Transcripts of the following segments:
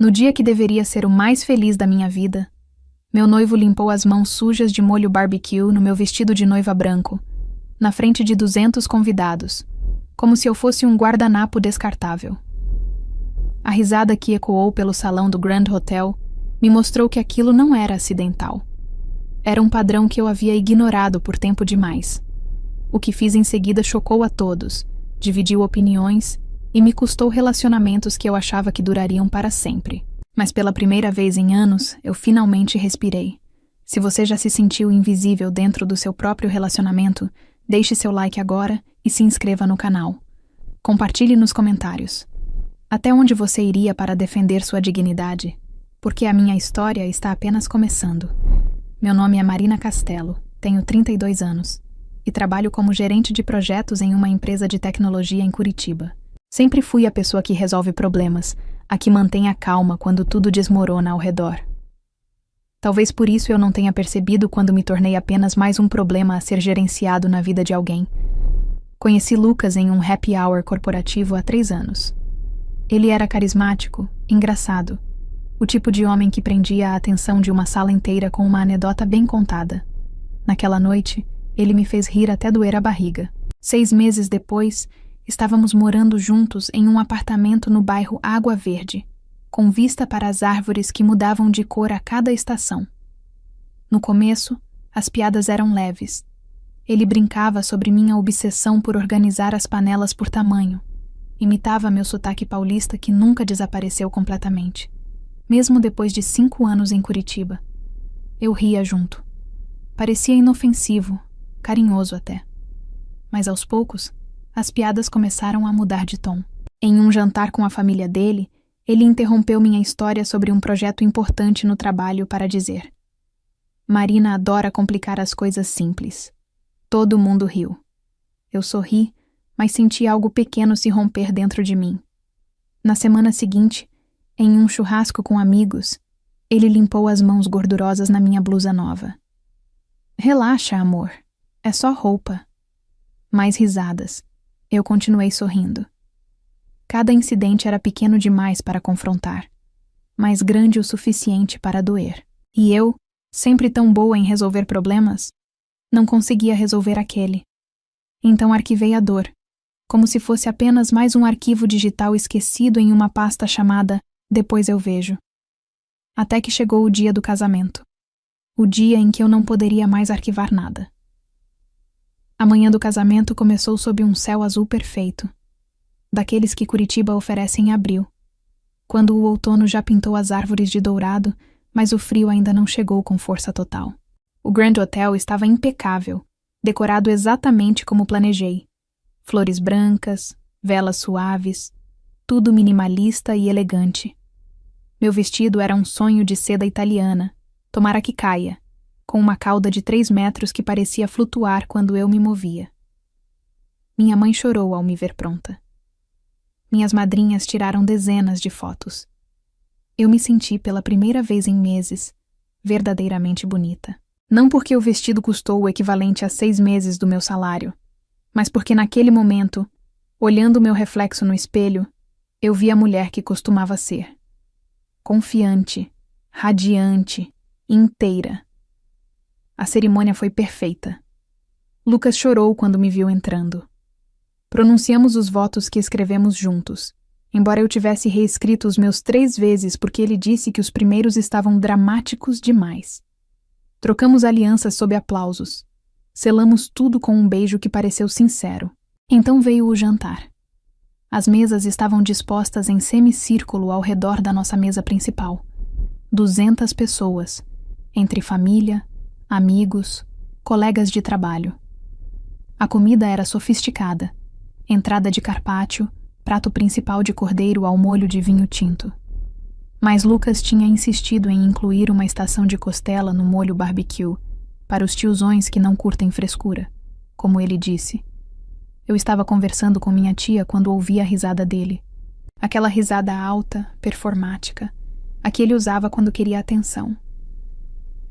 No dia que deveria ser o mais feliz da minha vida, meu noivo limpou as mãos sujas de molho barbecue no meu vestido de noiva branco, na frente de 200 convidados, como se eu fosse um guardanapo descartável. A risada que ecoou pelo salão do Grand Hotel me mostrou que aquilo não era acidental. Era um padrão que eu havia ignorado por tempo demais. O que fiz em seguida chocou a todos, dividiu opiniões e me custou relacionamentos que eu achava que durariam para sempre. Mas pela primeira vez em anos, eu finalmente respirei. Se você já se sentiu invisível dentro do seu próprio relacionamento, deixe seu like agora e se inscreva no canal. Compartilhe nos comentários. Até onde você iria para defender sua dignidade? Porque a minha história está apenas começando. Meu nome é Marina Castelo, tenho 32 anos e trabalho como gerente de projetos em uma empresa de tecnologia em Curitiba. Sempre fui a pessoa que resolve problemas, a que mantém a calma quando tudo desmorona ao redor. Talvez por isso eu não tenha percebido quando me tornei apenas mais um problema a ser gerenciado na vida de alguém. Conheci Lucas em um happy hour corporativo há 3 anos. Ele era carismático, engraçado, o tipo de homem que prendia a atenção de uma sala inteira com uma anedota bem contada. Naquela noite, ele me fez rir até doer a barriga. 6 meses depois, estávamos morando juntos em um apartamento no bairro Água Verde, com vista para as árvores que mudavam de cor a cada estação. No começo, as piadas eram leves. Ele brincava sobre minha obsessão por organizar as panelas por tamanho. Imitava meu sotaque paulista que nunca desapareceu completamente, mesmo depois de 5 anos em Curitiba. Eu ria junto. Parecia inofensivo, carinhoso até. Mas aos poucos, as piadas começaram a mudar de tom. Em um jantar com a família dele, ele interrompeu minha história sobre um projeto importante no trabalho para dizer: Marina adora complicar as coisas simples. Todo mundo riu. Eu sorri, mas senti algo pequeno se romper dentro de mim. Na semana seguinte, em um churrasco com amigos, ele limpou as mãos gordurosas na minha blusa nova. Relaxa, amor. É só roupa. Mais risadas. Eu continuei sorrindo. Cada incidente era pequeno demais para confrontar, mas grande o suficiente para doer. E eu, sempre tão boa em resolver problemas, não conseguia resolver aquele. Então arquivei a dor, como se fosse apenas mais um arquivo digital esquecido em uma pasta chamada Depois Eu Vejo. Até que chegou o dia do casamento. O dia em que eu não poderia mais arquivar nada. A manhã do casamento começou sob um céu azul perfeito, daqueles que Curitiba oferece em abril, quando o outono já pintou as árvores de dourado, mas o frio ainda não chegou com força total. O Grand Hotel estava impecável, decorado exatamente como planejei. Flores brancas, velas suaves, tudo minimalista e elegante. Meu vestido era um sonho de seda italiana, tomara que caia, com uma cauda de 3 metros que parecia flutuar quando eu me movia. Minha mãe chorou ao me ver pronta. Minhas madrinhas tiraram dezenas de fotos. Eu me senti pela primeira vez em meses, verdadeiramente bonita. Não porque o vestido custou o equivalente a 6 meses do meu salário, mas porque naquele momento, olhando meu reflexo no espelho, eu vi a mulher que costumava ser. Confiante, radiante, inteira. A cerimônia foi perfeita. Lucas chorou quando me viu entrando. Pronunciamos os votos que escrevemos juntos, embora eu tivesse reescrito os meus 3 vezes porque ele disse que os primeiros estavam dramáticos demais. Trocamos alianças sob aplausos. Selamos tudo com um beijo que pareceu sincero. Então veio o jantar. As mesas estavam dispostas em semicírculo ao redor da nossa mesa principal. 200 pessoas, entre família, amigos, colegas de trabalho. A comida era sofisticada. Entrada de carpaccio, prato principal de cordeiro ao molho de vinho tinto. Mas Lucas tinha insistido em incluir uma estação de costela no molho barbecue, para os tiozões que não curtem frescura, como ele disse. Eu estava conversando com minha tia quando ouvi a risada dele. Aquela risada alta, performática, a que ele usava quando queria atenção.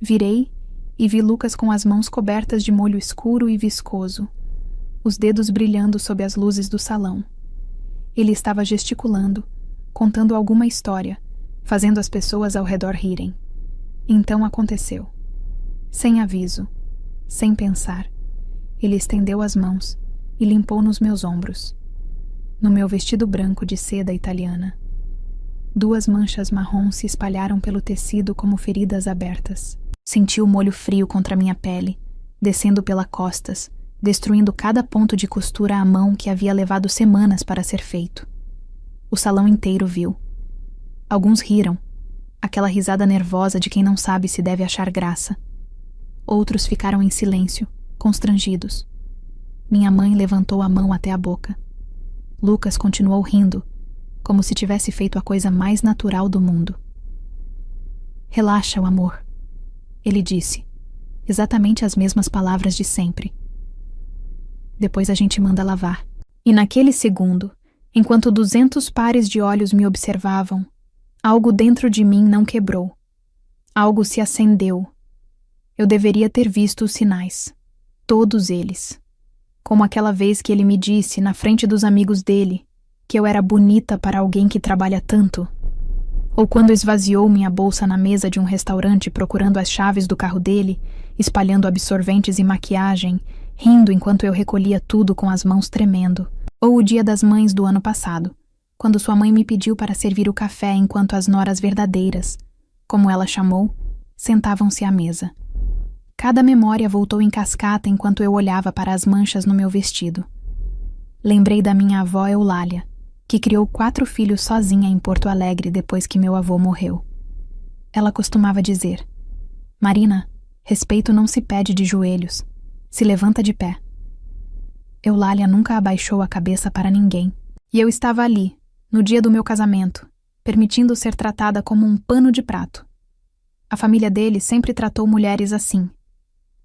Virei e vi Lucas com as mãos cobertas de molho escuro e viscoso, os dedos brilhando sob as luzes do salão. Ele estava gesticulando, contando alguma história, fazendo as pessoas ao redor rirem. Então aconteceu. Sem aviso, sem pensar, ele estendeu as mãos e limpou nos meus ombros, no meu vestido branco de seda italiana. 2 manchas marrons se espalharam pelo tecido como feridas abertas. Senti o molho frio contra minha pele, descendo pelas costas, destruindo cada ponto de costura à mão que havia levado semanas para ser feito. O salão inteiro viu. Alguns riram, aquela risada nervosa de quem não sabe se deve achar graça. Outros ficaram em silêncio, constrangidos. Minha mãe levantou a mão até a boca. Lucas continuou rindo, como se tivesse feito a coisa mais natural do mundo. Relaxa, amor, ele disse, exatamente as mesmas palavras de sempre. Depois a gente manda lavar. E naquele segundo, enquanto 200 pares de olhos me observavam, algo dentro de mim não quebrou. Algo se acendeu. Eu deveria ter visto os sinais. Todos eles. Como aquela vez que ele me disse, na frente dos amigos dele, que eu era bonita para alguém que trabalha tanto. Ou quando esvaziou minha bolsa na mesa de um restaurante procurando as chaves do carro dele, espalhando absorventes e maquiagem, rindo enquanto eu recolhia tudo com as mãos tremendo. Ou o Dia das Mães do ano passado, quando sua mãe me pediu para servir o café enquanto as noras verdadeiras, como ela chamou, sentavam-se à mesa. Cada memória voltou em cascata enquanto eu olhava para as manchas no meu vestido. Lembrei da minha avó Eulália, que criou 4 filhos sozinha em Porto Alegre depois que meu avô morreu. Ela costumava dizer: Marina, respeito não se pede de joelhos, se levanta de pé. Eulália nunca abaixou a cabeça para ninguém, e eu estava ali, no dia do meu casamento, permitindo ser tratada como um pano de prato. A família dele sempre tratou mulheres assim.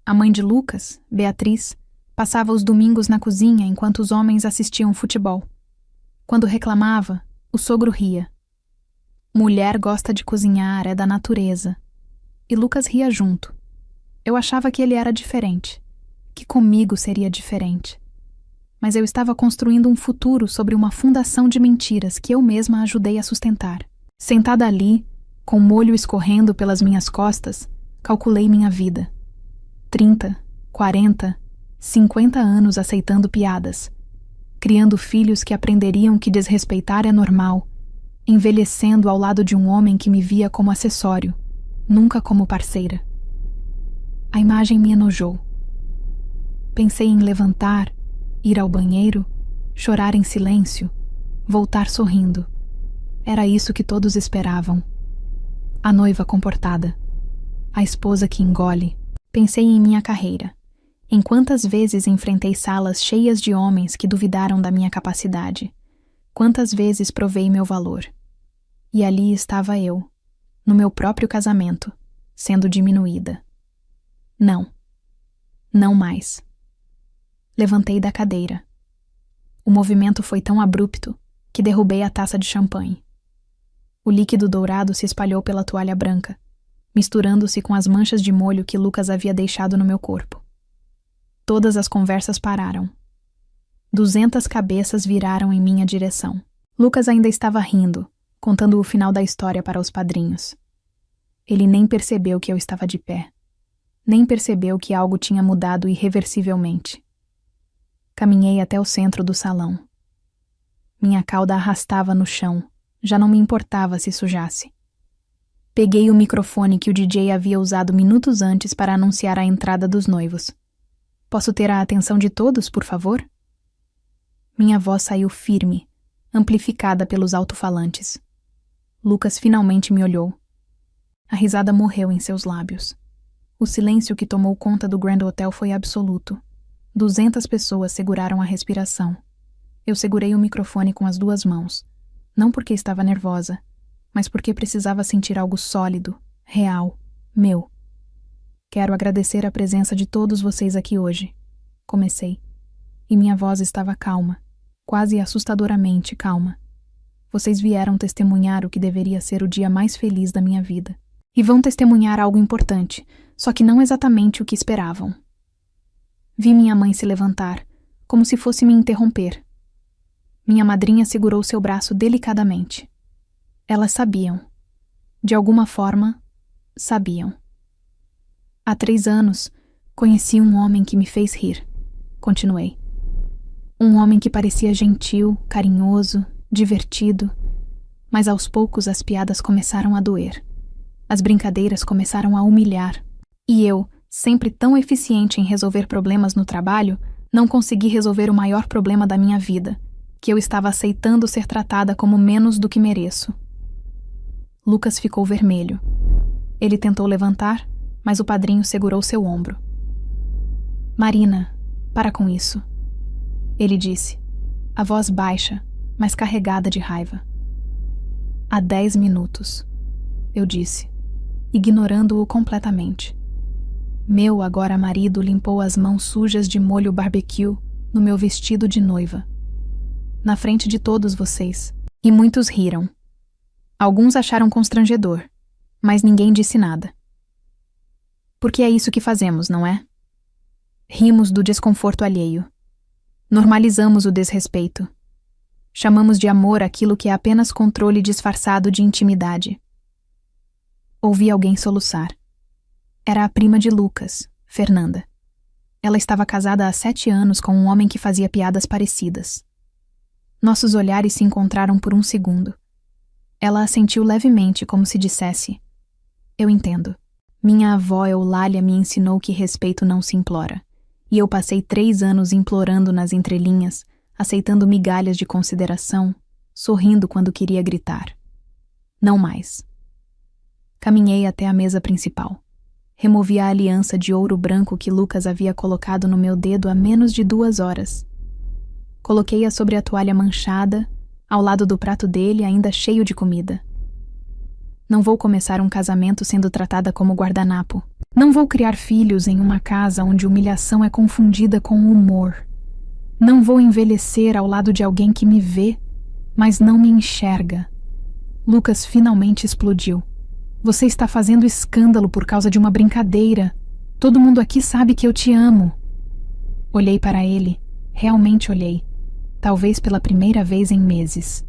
A mãe de Lucas, Beatriz, passava os domingos na cozinha enquanto os homens assistiam futebol. Quando reclamava, o sogro ria. Mulher gosta de cozinhar, é da natureza. E Lucas ria junto. Eu achava que ele era diferente, que comigo seria diferente. Mas eu estava construindo um futuro sobre uma fundação de mentiras que eu mesma ajudei a sustentar. Sentada ali, com molho escorrendo pelas minhas costas, calculei minha vida. 30, 40, 50 anos aceitando piadas, criando filhos que aprenderiam que desrespeitar é normal, envelhecendo ao lado de um homem que me via como acessório, nunca como parceira. A imagem me enojou. Pensei em levantar, ir ao banheiro, chorar em silêncio, voltar sorrindo. Era isso que todos esperavam. A noiva comportada. A esposa que engole. Pensei em minha carreira. Em quantas vezes enfrentei salas cheias de homens que duvidaram da minha capacidade. Quantas vezes provei meu valor. E ali estava eu, no meu próprio casamento, sendo diminuída. Não. Não mais. Levantei da cadeira. O movimento foi tão abrupto que derrubei a taça de champanhe. O líquido dourado se espalhou pela toalha branca, misturando-se com as manchas de molho que Lucas havia deixado no meu corpo. Todas as conversas pararam. 200 cabeças viraram em minha direção. Lucas ainda estava rindo, contando o final da história para os padrinhos. Ele nem percebeu que eu estava de pé. Nem percebeu que algo tinha mudado irreversivelmente. Caminhei até o centro do salão. Minha cauda arrastava no chão, já não me importava se sujasse. Peguei o microfone que o DJ havia usado minutos antes para anunciar a entrada dos noivos. Posso ter a atenção de todos, por favor? Minha voz saiu firme, amplificada pelos alto-falantes. Lucas finalmente me olhou. A risada morreu em seus lábios. O silêncio que tomou conta do Grand Hotel foi absoluto. 200 pessoas seguraram a respiração. Eu segurei o microfone com as 2 mãos, não porque estava nervosa, mas porque precisava sentir algo sólido, real, meu. Quero agradecer a presença de todos vocês aqui hoje. Comecei. E minha voz estava calma, quase assustadoramente calma. Vocês vieram testemunhar o que deveria ser o dia mais feliz da minha vida. E vão testemunhar algo importante, só que não exatamente o que esperavam. Vi minha mãe se levantar, como se fosse me interromper. Minha madrinha segurou seu braço delicadamente. Elas sabiam. De alguma forma, sabiam. Há 3 anos, conheci um homem que me fez rir. Continuei. Um homem que parecia gentil, carinhoso, divertido, mas aos poucos as piadas começaram a doer. As brincadeiras começaram a humilhar. E eu, sempre tão eficiente em resolver problemas no trabalho, não consegui resolver o maior problema da minha vida, que eu estava aceitando ser tratada como menos do que mereço. Lucas ficou vermelho. Ele tentou levantar, mas o padrinho segurou seu ombro. Marina, para com isso. Ele disse, a voz baixa, mas carregada de raiva. Há 10 minutos, eu disse, ignorando-o completamente. Meu agora marido limpou as mãos sujas de molho barbecue no meu vestido de noiva. Na frente de todos vocês. E muitos riram. Alguns acharam constrangedor, mas ninguém disse nada. Porque é isso que fazemos, não é? Rimos do desconforto alheio. Normalizamos o desrespeito. Chamamos de amor aquilo que é apenas controle disfarçado de intimidade. Ouvi alguém soluçar. Era a prima de Lucas, Fernanda. Ela estava casada há 7 anos com um homem que fazia piadas parecidas. Nossos olhares se encontraram por um segundo. Ela assentiu levemente, como se dissesse: eu entendo. Minha avó Eulália me ensinou que respeito não se implora, e eu passei 3 anos implorando nas entrelinhas, aceitando migalhas de consideração, sorrindo quando queria gritar. Não mais. Caminhei até a mesa principal. Removi a aliança de ouro branco que Lucas havia colocado no meu dedo há menos de 2 horas. Coloquei-a sobre a toalha manchada, ao lado do prato dele ainda cheio de comida. Não vou começar um casamento sendo tratada como guardanapo. Não vou criar filhos em uma casa onde humilhação é confundida com humor. Não vou envelhecer ao lado de alguém que me vê, mas não me enxerga. Lucas finalmente explodiu. Você está fazendo escândalo por causa de uma brincadeira. Todo mundo aqui sabe que eu te amo. Olhei para ele. Realmente olhei. Talvez pela primeira vez em meses.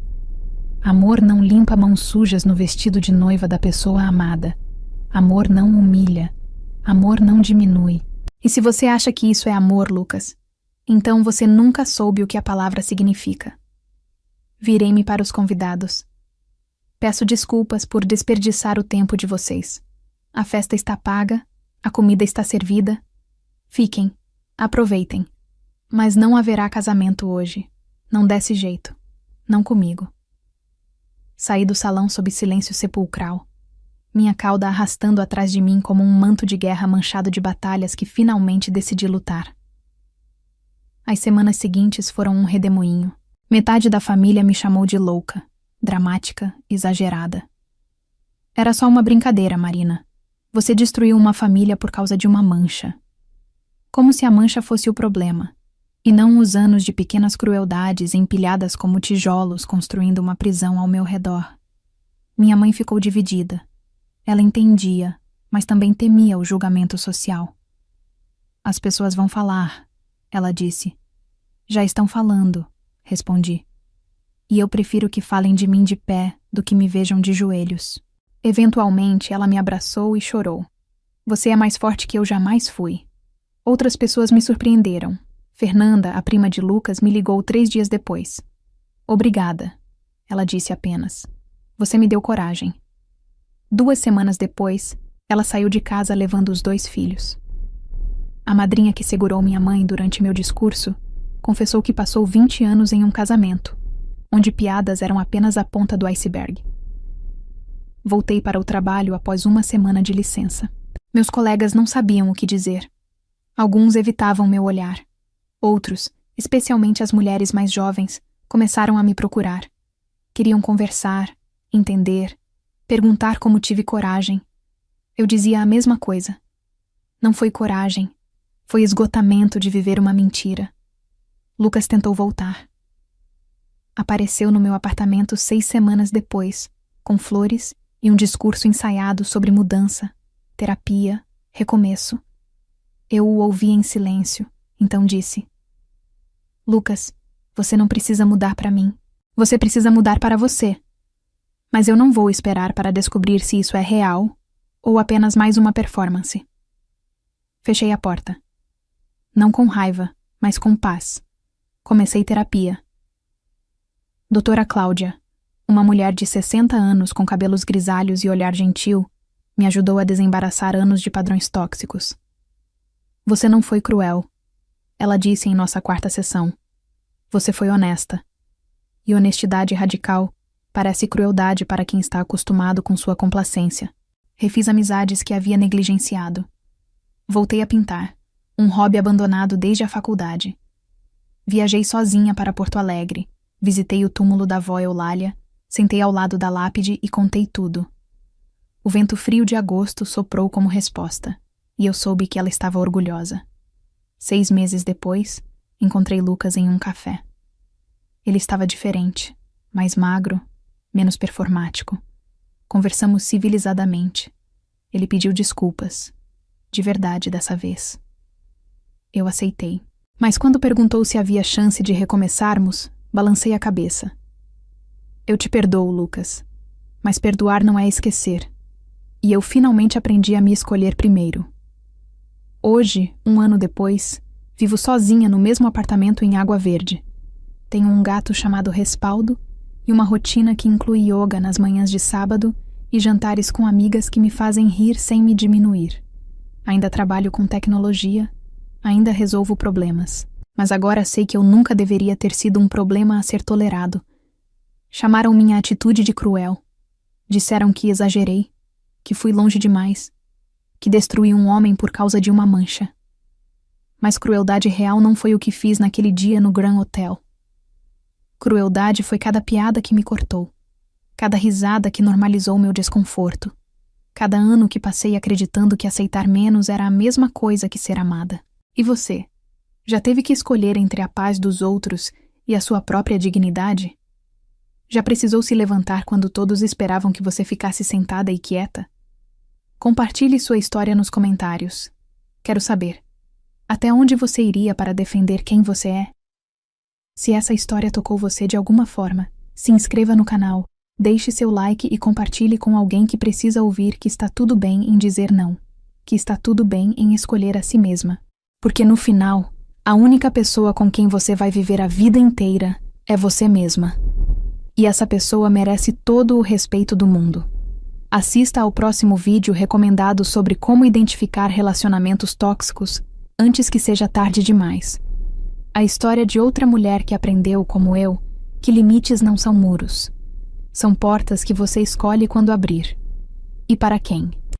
Amor não limpa mãos sujas no vestido de noiva da pessoa amada. Amor não humilha. Amor não diminui. E se você acha que isso é amor, Lucas, então você nunca soube o que a palavra significa. Virei-me para os convidados. Peço desculpas por desperdiçar o tempo de vocês. A festa está paga, a comida está servida. Fiquem, aproveitem. Mas não haverá casamento hoje. Não desse jeito. Não comigo. Saí do salão sob silêncio sepulcral. Minha cauda arrastando atrás de mim como um manto de guerra manchado de batalhas que finalmente decidi lutar. As semanas seguintes foram um redemoinho. Metade da família me chamou de louca. Dramática, exagerada. Era só uma brincadeira, Marina. Você destruiu uma família por causa de uma mancha. Como se a mancha fosse o problema, e não os anos de pequenas crueldades empilhadas como tijolos construindo uma prisão ao meu redor. Minha mãe ficou dividida. Ela entendia, mas também temia o julgamento social. As pessoas vão falar, ela disse. Já estão falando, respondi. E eu prefiro que falem de mim de pé do que me vejam de joelhos. Eventualmente, ela me abraçou e chorou. Você é mais forte que eu jamais fui. Outras pessoas me surpreenderam. Fernanda, a prima de Lucas, me ligou 3 dias depois. Obrigada, ela disse apenas. Você me deu coragem. 2 semanas depois, ela saiu de casa levando os 2 filhos. A madrinha que segurou minha mãe durante meu discurso confessou que passou 20 anos em um casamento, onde piadas eram apenas a ponta do iceberg. Voltei para o trabalho após 1 semana de licença. Meus colegas não sabiam o que dizer. Alguns evitavam meu olhar. Outros, especialmente as mulheres mais jovens, começaram a me procurar. Queriam conversar, entender, perguntar como tive coragem. Eu dizia a mesma coisa. Não foi coragem, foi esgotamento de viver uma mentira. Lucas tentou voltar. Apareceu no meu apartamento 6 semanas depois, com flores e um discurso ensaiado sobre mudança, terapia, recomeço. Eu o ouvi em silêncio, então disse: Lucas, você não precisa mudar para mim. Você precisa mudar para você. Mas eu não vou esperar para descobrir se isso é real ou apenas mais uma performance. Fechei a porta. Não com raiva, mas com paz. Comecei terapia. Doutora Cláudia, uma mulher de 60 anos com cabelos grisalhos e olhar gentil, me ajudou a desembaraçar anos de padrões tóxicos. Você não foi cruel, ela disse em nossa quarta sessão. Você foi honesta. E honestidade radical parece crueldade para quem está acostumado com sua complacência. Refiz amizades que havia negligenciado. Voltei a pintar, um hobby abandonado desde a faculdade. Viajei sozinha para Porto Alegre, visitei o túmulo da avó Eulália, sentei ao lado da lápide e contei tudo. O vento frio de agosto soprou como resposta, e eu soube que ela estava orgulhosa. 6 meses depois, encontrei Lucas em um café. Ele estava diferente, mais magro, menos performático. Conversamos civilizadamente. Ele pediu desculpas. De verdade dessa vez. Eu aceitei. Mas quando perguntou se havia chance de recomeçarmos, balancei a cabeça. Eu te perdoo, Lucas. Mas perdoar não é esquecer. E eu finalmente aprendi a me escolher primeiro. Hoje, 1 ano depois, vivo sozinha no mesmo apartamento em Água Verde. Tenho um gato chamado Respaldo e uma rotina que inclui yoga nas manhãs de sábado e jantares com amigas que me fazem rir sem me diminuir. Ainda trabalho com tecnologia, ainda resolvo problemas. Mas agora sei que eu nunca deveria ter sido um problema a ser tolerado. Chamaram minha atitude de cruel. Disseram que exagerei, que fui longe demais, que destruí um homem por causa de uma mancha. Mas crueldade real não foi o que fiz naquele dia no Grand Hotel. Crueldade foi cada piada que me cortou, cada risada que normalizou meu desconforto, cada ano que passei acreditando que aceitar menos era a mesma coisa que ser amada. E você? Já teve que escolher entre a paz dos outros e a sua própria dignidade? Já precisou se levantar quando todos esperavam que você ficasse sentada e quieta? Compartilhe sua história nos comentários. Quero saber, até onde você iria para defender quem você é? Se essa história tocou você de alguma forma, se inscreva no canal, deixe seu like e compartilhe com alguém que precisa ouvir que está tudo bem em dizer não, que está tudo bem em escolher a si mesma. Porque no final, a única pessoa com quem você vai viver a vida inteira é você mesma. E essa pessoa merece todo o respeito do mundo. Assista ao próximo vídeo recomendado sobre como identificar relacionamentos tóxicos antes que seja tarde demais. A história de outra mulher que aprendeu, como eu, que limites não são muros. São portas que você escolhe quando abrir. E para quem?